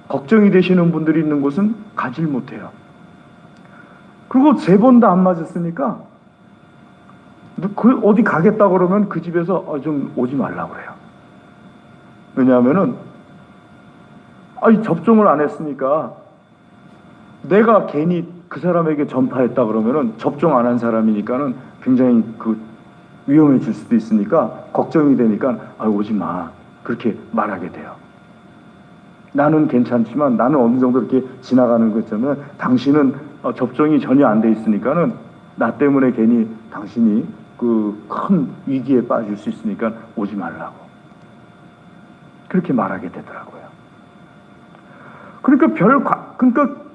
걱정이 되시는 분들이 있는 곳은 가질 못해요. 그리고 3번도 안 맞았으니까 어디 가겠다 그러면 그 집에서 좀 오지 말라고 그래요. 왜냐하면은 접종을 안 했으니까 내가 괜히 그 사람에게 전파했다 그러면은 접종 안 한 사람이니까는 굉장히 위험해질 수도 있으니까 걱정이 되니까 오지 마, 그렇게 말하게 돼요. 나는 괜찮지만 나는 어느 정도 이렇게 지나가는 거 있잖아요. 당신은 접종이 전혀 안 돼 있으니까는 나 때문에 괜히 당신이 그 큰 위기에 빠질 수 있으니까 오지 말라고 그렇게 말하게 되더라고요. 그러니까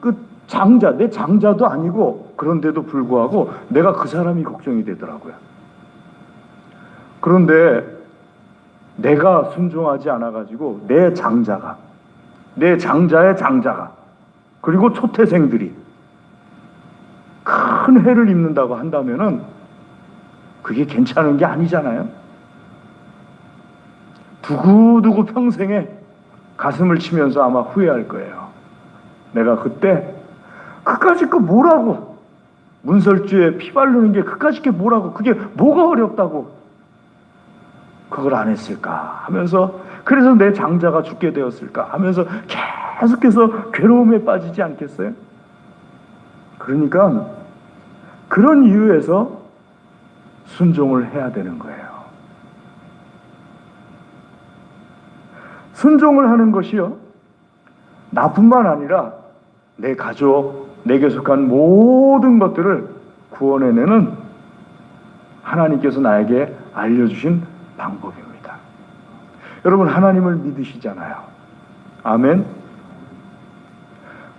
그 장자, 내 장자도 아니고 그런데도 불구하고 내가 그 사람이 걱정이 되더라고요. 그런데 내가 순종하지 않아가지고 내 장자의 장자가, 그리고 초태생들이 큰 해를 입는다고 한다면은 그게 괜찮은 게 아니잖아요. 두고두고 평생에 가슴을 치면서 아마 후회할 거예요. 내가 그때 그까짓 거 뭐라고, 문설주에 피 바르는 게 그까짓 게 뭐라고, 그게 뭐가 어렵다고 그걸 안 했을까 하면서, 그래서 내 장자가 죽게 되었을까 하면서 계속해서 괴로움에 빠지지 않겠어요? 그러니까 그런 이유에서 순종을 해야 되는 거예요. 순종을 하는 것이요, 나뿐만 아니라 내 가족, 내게 속한 모든 것들을 구원해내는 하나님께서 나에게 알려주신 방법입니다. 여러분, 하나님을 믿으시잖아요. 아멘.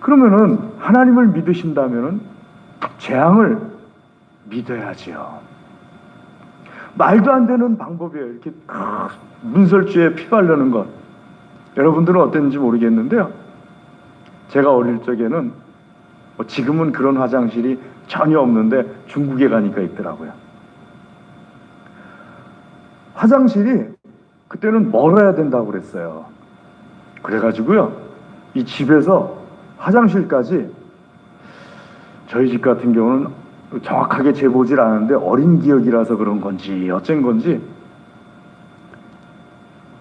그러면은 하나님을 믿으신다면은 재앙을 믿어야지요. 말도 안 되는 방법이에요. 이렇게 문설주에 피 바르는 것. 여러분들은 어땠는지 모르겠는데요. 제가 어릴 적에는 지금은 그런 화장실이 전혀 없는데 중국에 가니까 있더라고요. 화장실이 그때는 멀어야 된다고 그랬어요. 그래가지고요, 이 집에서 화장실까지, 저희 집 같은 경우는 정확하게 재보질 않았는데 어린 기억이라서 그런 건지 어쩐 건지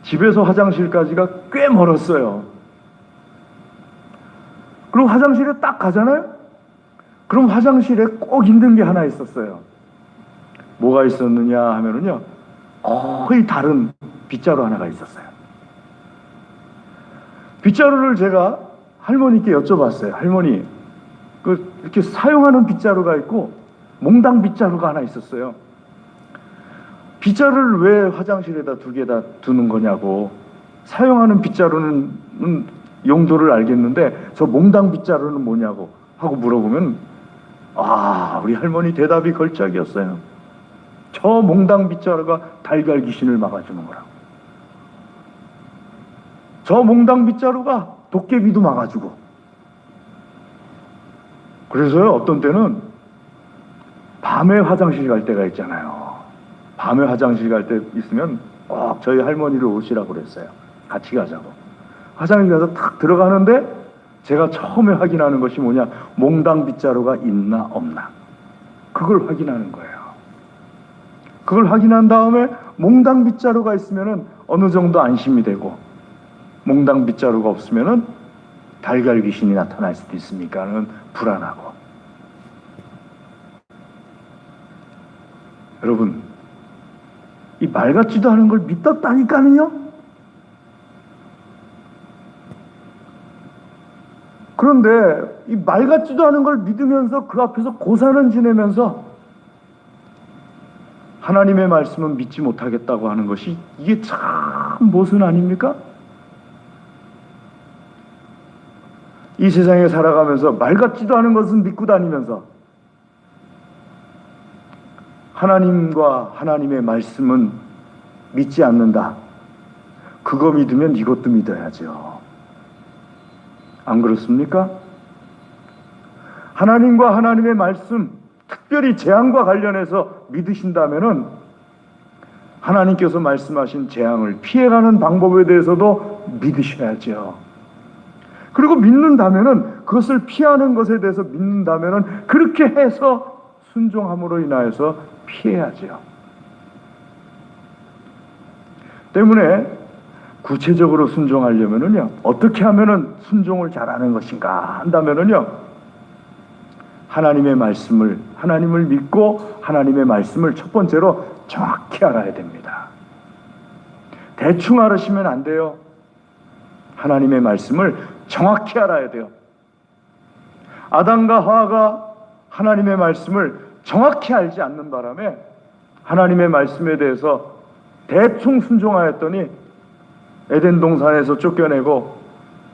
집에서 화장실까지가 꽤 멀었어요. 그럼 화장실에 딱 가잖아요? 그럼 화장실에 꼭 있는 게 하나 있었어요. 뭐가 있었느냐 하면은요, 거의 다른 빗자루 하나가 있었어요. 빗자루를 제가 할머니께 여쭤봤어요. 할머니, 이렇게 사용하는 빗자루가 있고 몽당 빗자루가 하나 있었어요. 빗자루를 왜 화장실에다 두 개 다 두는 거냐고. 사용하는 빗자루는 용도를 알겠는데 저 몽당 빗자루는 뭐냐고 하고 물어보면, 우리 할머니 대답이 걸작이었어요. 저 몽당 빗자루가 달걀 귀신을 막아주는 거라고. 저 몽당 빗자루가 도깨비도 막아주고. 그래서요, 어떤 때는 밤에 화장실 갈 때가 있잖아요. 밤에 화장실 갈 때 있으면 꼭 저희 할머니를 오시라고 그랬어요. 같이 가자고. 화장실 가서 탁 들어가는데 제가 처음에 확인하는 것이 뭐냐, 몽당 빗자루가 있나 없나, 그걸 확인하는 거예요. 그걸 확인한 다음에 몽당 빗자루가 있으면은 어느 정도 안심이 되고, 몽당 빗자루가 없으면은 달걀 귀신이 나타날 수도 있으니까는 불안하고. 여러분, 이 말 같지도 않은 걸 믿었다니까는요. 그런데 이 말 같지도 않은 걸 믿으면서 그 앞에서 고사는 지내면서 하나님의 말씀은 믿지 못하겠다고 하는 것이, 이게 참 모순 아닙니까? 이 세상에 살아가면서 말 같지도 않은 것은 믿고 다니면서 하나님과 하나님의 말씀은 믿지 않는다. 그거 믿으면 이것도 믿어야죠. 안 그렇습니까? 하나님과 하나님의 말씀, 특별히 재앙과 관련해서 믿으신다면은 하나님께서 말씀하신 재앙을 피해가는 방법에 대해서도 믿으셔야죠. 그리고 믿는다면은, 그것을 피하는 것에 대해서 믿는다면은 그렇게 해서 순종함으로 인하여서 피해야죠. 때문에 구체적으로 순종하려면은요, 어떻게 하면은 순종을 잘하는 것인가 한다면은요, 하나님을 믿고 하나님의 말씀을 첫 번째로 정확히 알아야 됩니다. 대충 알으시면 안 돼요. 하나님의 말씀을 정확히 알아야 돼요. 아담과 하와가 하나님의 말씀을 정확히 알지 않는 바람에 하나님의 말씀에 대해서 대충 순종하였더니 에덴 동산에서 쫓겨내고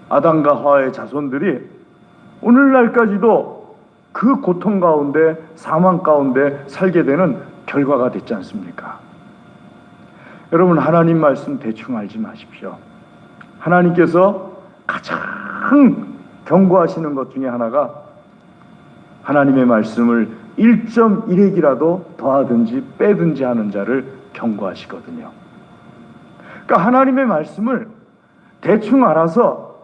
아담과 하와의 자손들이 오늘날까지도 그 고통 가운데, 사망 가운데 살게 되는 결과가 됐지 않습니까? 여러분, 하나님 말씀 대충 알지 마십시오. 하나님께서 가장 경고하시는 것 중에 하나가 하나님의 말씀을 1.1핵이라도 더하든지 빼든지 하는 자를 경고하시거든요. 그러니까 하나님의 말씀을 대충 알아서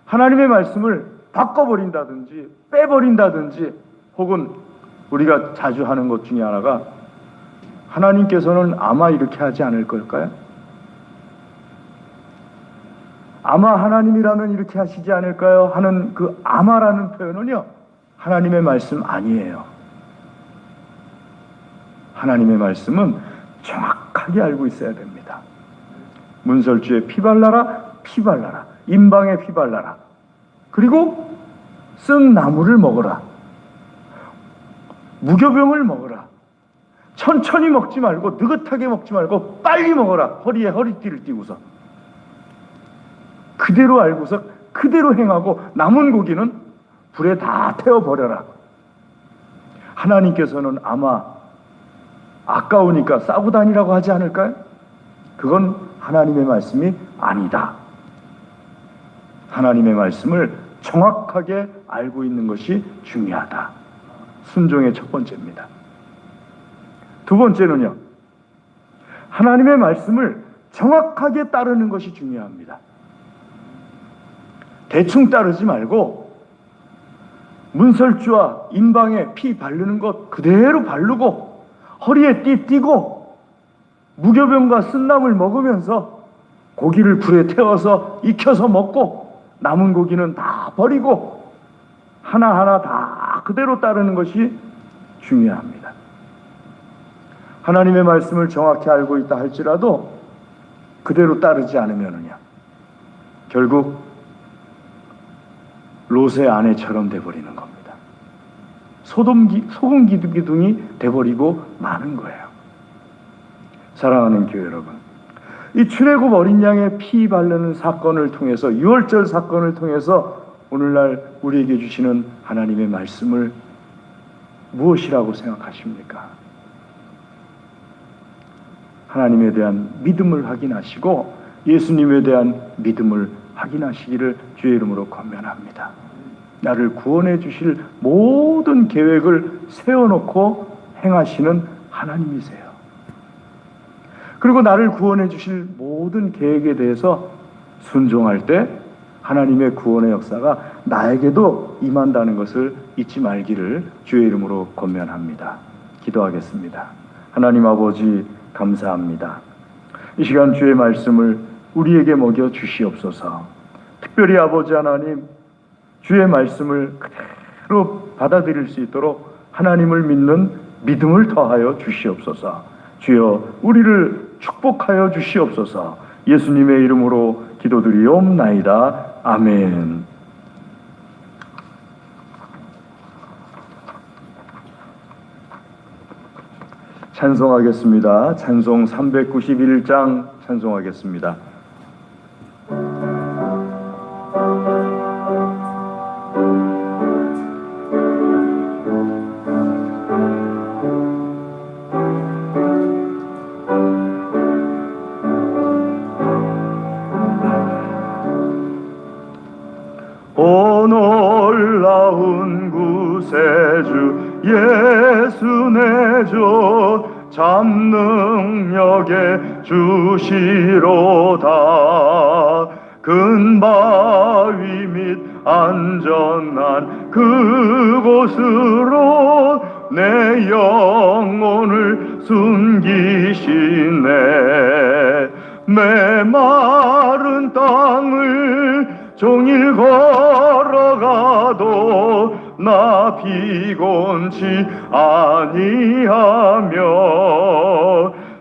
하나님의 말씀을 바꿔버린다든지 빼버린다든지, 혹은 우리가 자주 하는 것 중에 하나가, 하나님께서는 아마 이렇게 하지 않을 걸까요? 아마 하나님이라면 이렇게 하시지 않을까요? 하는 그 아마라는 표현은요, 하나님의 말씀 아니에요. 하나님의 말씀은 정확하게 알고 있어야 됩니다. 문설주에 피 발라라, 피 발라라. 임방에 피 발라라. 그리고 쓴 나무를 먹어라. 무교병을 먹어라. 천천히 먹지 말고 느긋하게 먹지 말고 빨리 먹어라. 허리에 허리띠를 띠고서 그대로 알고서 그대로 행하고 남은 고기는 불에 다 태워버려라. 하나님께서는 아마 아까우니까 싸고 다니라고 하지 않을까요? 그건 하나님의 말씀이 아니다. 하나님의 말씀을 정확하게 알고 있는 것이 중요하다. 순종의 첫 번째입니다. 두 번째는요, 하나님의 말씀을 정확하게 따르는 것이 중요합니다. 대충 따르지 말고 문설주와 임방에 피 바르는 것 그대로 바르고 허리에 띠 띠고 무교병과 쓴나물 먹으면서 고기를 불에 태워서 익혀서 먹고 남은 고기는 다 버리고 하나하나 다 그대로 따르는 것이 중요합니다. 하나님의 말씀을 정확히 알고 있다 할지라도 그대로 따르지 않으면요, 결국 롯의 아내처럼 돼버리는 겁니다. 소금 기둥이 돼버리고 마는 거예요. 사랑하는 교회 여러분, 이 출애굽 어린 양의 피 바르는 사건을 통해서, 유월절 사건을 통해서 오늘날 우리에게 주시는 하나님의 말씀을 무엇이라고 생각하십니까? 하나님에 대한 믿음을 확인하시고 예수님에 대한 믿음을 확인하시기를 주의 이름으로 권면합니다. 나를 구원해 주실 모든 계획을 세워놓고 행하시는 하나님이세요. 그리고 나를 구원해 주실 모든 계획에 대해서 순종할 때 하나님의 구원의 역사가 나에게도 임한다는 것을 잊지 말기를 주의 이름으로 권면합니다. 기도하겠습니다. 하나님 아버지, 감사합니다. 이 시간 주의 말씀을 우리에게 먹여 주시옵소서. 특별히 아버지 하나님, 주의 말씀을 그대로 받아들일 수 있도록 하나님을 믿는 믿음을 더하여 주시옵소서. 주여, 우리를 축복하여 주시옵소서. 예수님의 이름으로 기도드리옵나이다. 아멘. 찬송하겠습니다. 찬송 391장 찬송하겠습니다. 오 놀라운 구세주 예수 내 주 참능력에 주시로다. 근바위 및 안전한 그곳으로 내 영혼을 숨기시네. 메마른 땅을 종일 걸어가도 나 피곤치 아니하며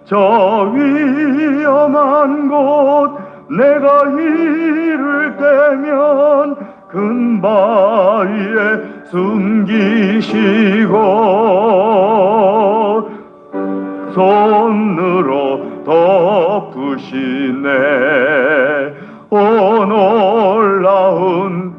저 위험한 곳 내가 이를 때면 근바위에 숨기시고 손으로 덮으시네. 오 놀라운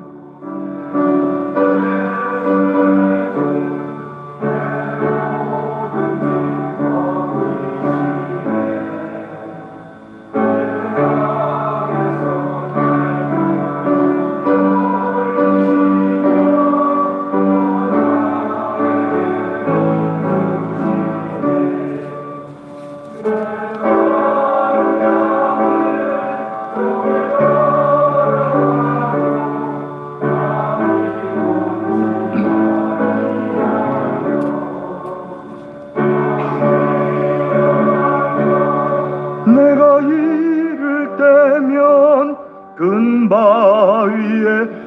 내가 이를 때면 근바위에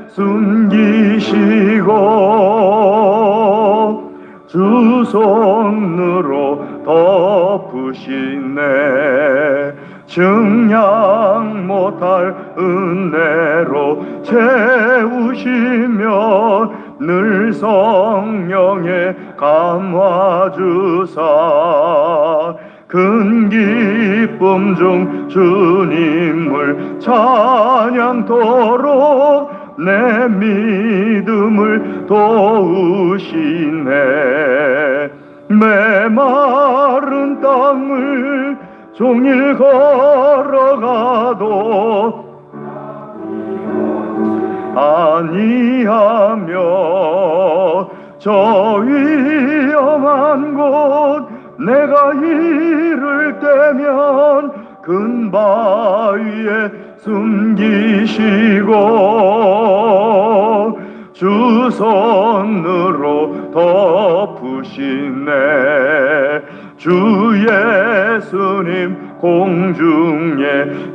숨기시고 주 손으로 덮으시네. 증량 못할 은혜로 채우시며 늘 성령에 감화주사 큰 기쁨 중 주님을 찬양토록 내 믿음을 도우시네. 메마른 땅을 종일 걸어가도 아니하며 저 위험한 곳 내가 이를 때면 큰 바위에 숨기시고 주 손으로 덮으시네. 주 예수님 공중에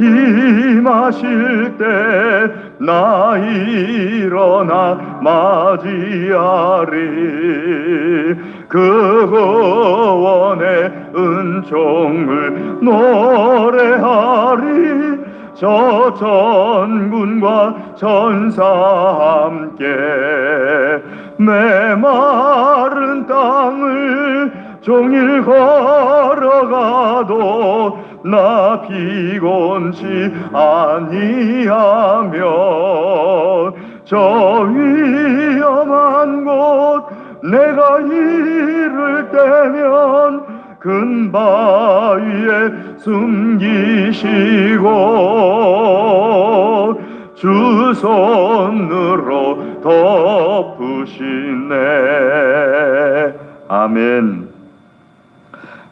임하실 때 나 일어나 맞이하리. 그 구원의 은총을 노래하리. 저 전군과 전사 함께 메마른 땅을 종일 걸어가도 나 피곤치 아니하며 저 위험한 곳 내가 이를 때면 큰 바위에 숨기시고 주 손으로 덮으시네. 아멘.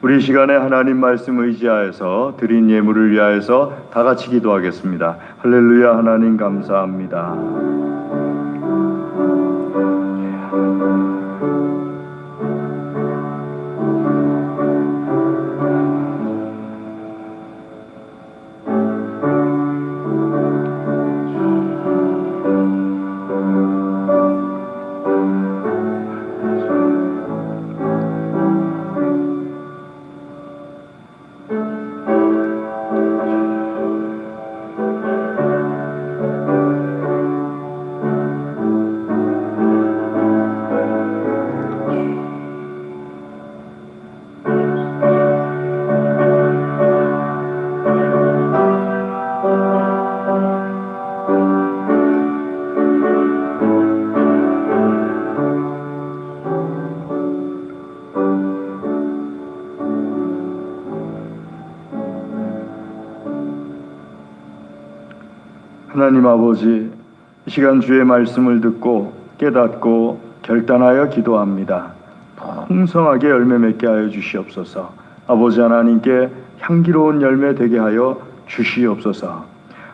우리 시간에 하나님 말씀 의지하여서 드린 예물을 위하여서 다 같이 기도하겠습니다. 할렐루야. 하나님 감사합니다. 하나님 아버지, 이 시간 주의 말씀을 듣고 깨닫고 결단하여 기도합니다. 풍성하게 열매 맺게 하여 주시옵소서. 아버지 하나님께 향기로운 열매 되게 하여 주시옵소서.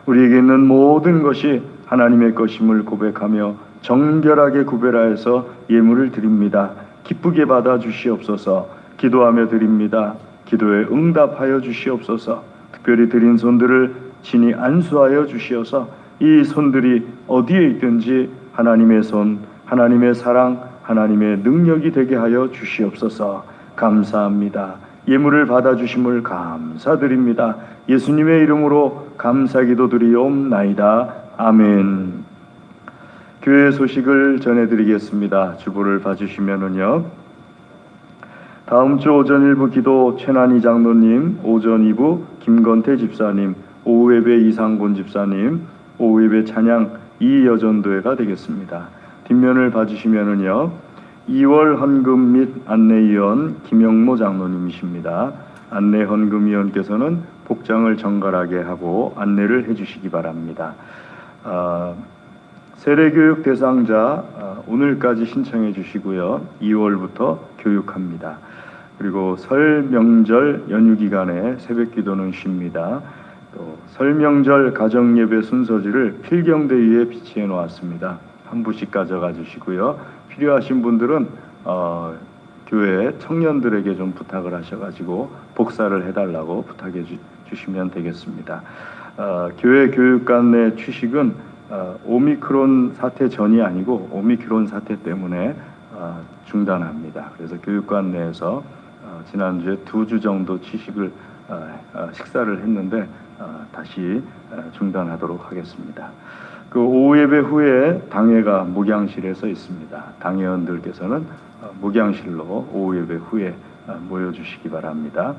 우리에게 있는 모든 것이 하나님의 것임을 고백하며 정결하게 구별하여서 예물을 드립니다. 기쁘게 받아 주시옵소서. 기도하며 드립니다. 기도에 응답하여 주시옵소서. 특별히 드린 손들을 친히 안수하여 주시어서 이 손들이 어디에 있든지 하나님의 손, 하나님의 사랑, 하나님의 능력이 되게 하여 주시옵소서. 감사합니다. 예물을 받아주심을 감사드립니다. 예수님의 이름으로 감사기도 드리옵나이다. 아멘. 교회 소식을 전해드리겠습니다. 주보를 봐주시면은요, 다음 주 오전 1부 기도 최난희 장로님, 오전 2부 김건태 집사님, 오후 예배 이상곤 집사님, 오후 예배 찬양 이여전도회가 되겠습니다. 뒷면을 봐주시면은요, 2월 헌금 및 안내위원 김영모 장로님이십니다. 안내 헌금위원께서는 복장을 정갈하게 하고 안내를 해주시기 바랍니다. 세례교육 대상자 오늘까지 신청해 주시고요. 2월부터 교육합니다. 그리고 설 명절 연휴 기간에 새벽 기도는 쉽니다. 또 설 명절 가정 예배 순서지를 필경대 위에 비치해 놓았습니다. 한 부씩 가져가 주시고요. 필요하신 분들은 교회 청년들에게 좀 부탁을 하셔가지고 복사를 해달라고 부탁해 주시면 되겠습니다. 교회 교육관 내 취식은 오미크론 사태 전이 아니고 오미크론 사태 때문에 중단합니다. 그래서 교육관 내에서 지난주에 2주 정도 취식을 식사를 했는데 다시 중단하도록 하겠습니다. 그 오후 예배 후에 당회가 목양실에서 있습니다. 당회원들께서는 목양실로 오후 예배 후에 모여주시기 바랍니다.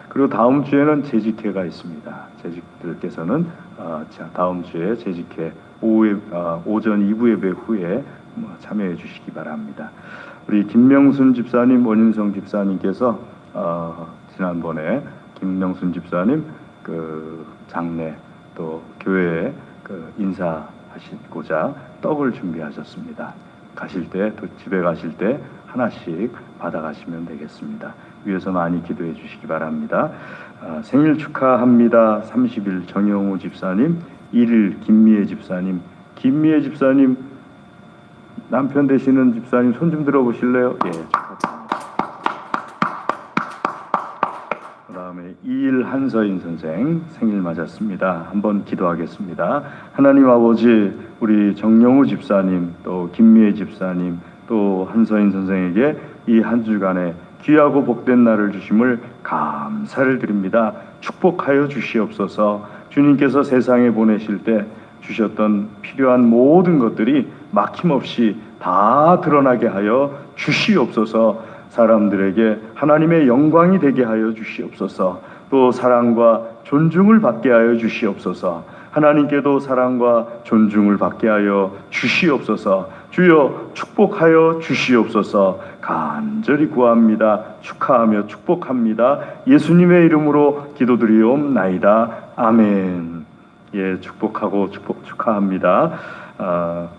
그리고 다음 주에는 재직회가 있습니다. 재직들께서는 다음 주에 재직회 오전 2부 예배 후에 참여해 주시기 바랍니다. 우리 김명순 집사님, 원인성 집사님께서 지난번에 김명순 집사님 그 장례 또 교회에 그 인사하시고자 떡을 준비하셨습니다. 가실 때 또 집에 가실 때 하나씩 받아가시면 되겠습니다. 위에서 많이 기도해 주시기 바랍니다. 생일 축하합니다. 30일 정영우 집사님, 1일 김미애 집사님. 김미애 집사님 남편 되시는 집사님 손 좀 들어보실래요? 예, 축하드립니다. 그 다음에 2일 한서인 선생 생일 맞았습니다. 한번 기도하겠습니다. 하나님 아버지, 우리 정영우 집사님, 또 김미애 집사님, 또 한서인 선생에게 이 한 주간에 귀하고 복된 날을 주심을 감사를 드립니다. 축복하여 주시옵소서. 주님께서 세상에 보내실 때 주셨던 필요한 모든 것들이 막힘없이 다 드러나게 하여 주시옵소서. 사람들에게 하나님의 영광이 되게 하여 주시옵소서. 또 사랑과 존중을 받게 하여 주시옵소서. 하나님께도 사랑과 존중을 받게 하여 주시옵소서. 주여 축복하여 주시옵소서. 간절히 구합니다. 축하하며 축복합니다. 예수님의 이름으로 기도드리옵나이다. 아멘. 예, 축복하고 축하합니다.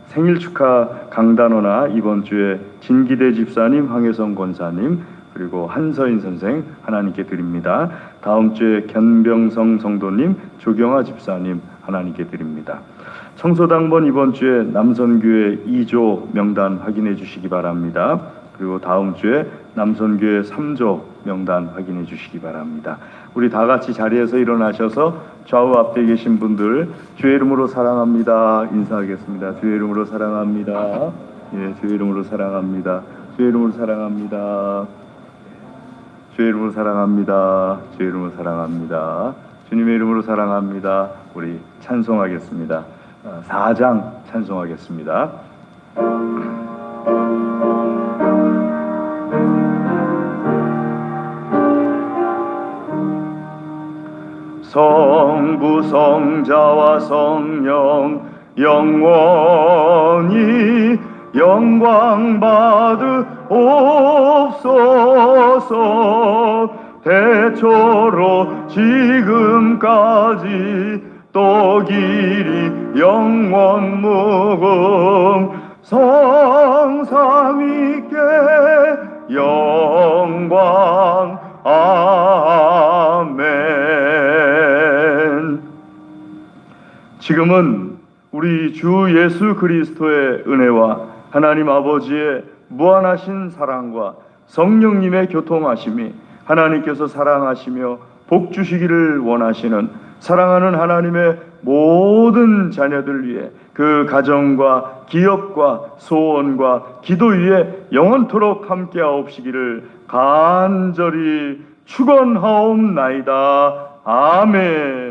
생일 축하 강단호나 이번 주에 진기대 집사님, 황혜성 권사님, 그리고 한서인 선생 하나님께 드립니다. 다음 주에 견병성 성도님, 조경아 집사님 하나님께 드립니다. 청소당번 이번 주에 남선교회 2조 명단 확인해 주시기 바랍니다. 그리고 다음 주에 남선교회 3조 명단 확인해 주시기 바랍니다. 우리 다 같이 자리에서 일어나셔서 좌우 앞에 계신 분들 주의 이름으로 사랑합니다 인사하겠습니다. 주의 이름으로 사랑합니다. 예, 주의 이름으로 사랑합니다. 주의 이름으로 사랑합니다. 주의 이름으로 사랑합니다. 주의 이름으로 사랑합니다. 주님의 이름으로 사랑합니다. 우리 찬송하겠습니다. 4장 찬송하겠습니다. 성부 성자와 성령 영원히 영광 받으옵소서. 대초로 지금까지 또 길이 영원 무궁 성삼위께 영광. 아멘. 지금은 우리 주 예수 그리스도의 은혜와 하나님 아버지의 무한하신 사랑과 성령님의 교통하심이 하나님께서 사랑하시며 복 주시기를 원하시는 사랑하는 하나님의 모든 자녀들 위해 그 가정과 기업과 소원과 기도 위에 영원토록 함께하옵시기를 간절히 축원하옵나이다. 아멘.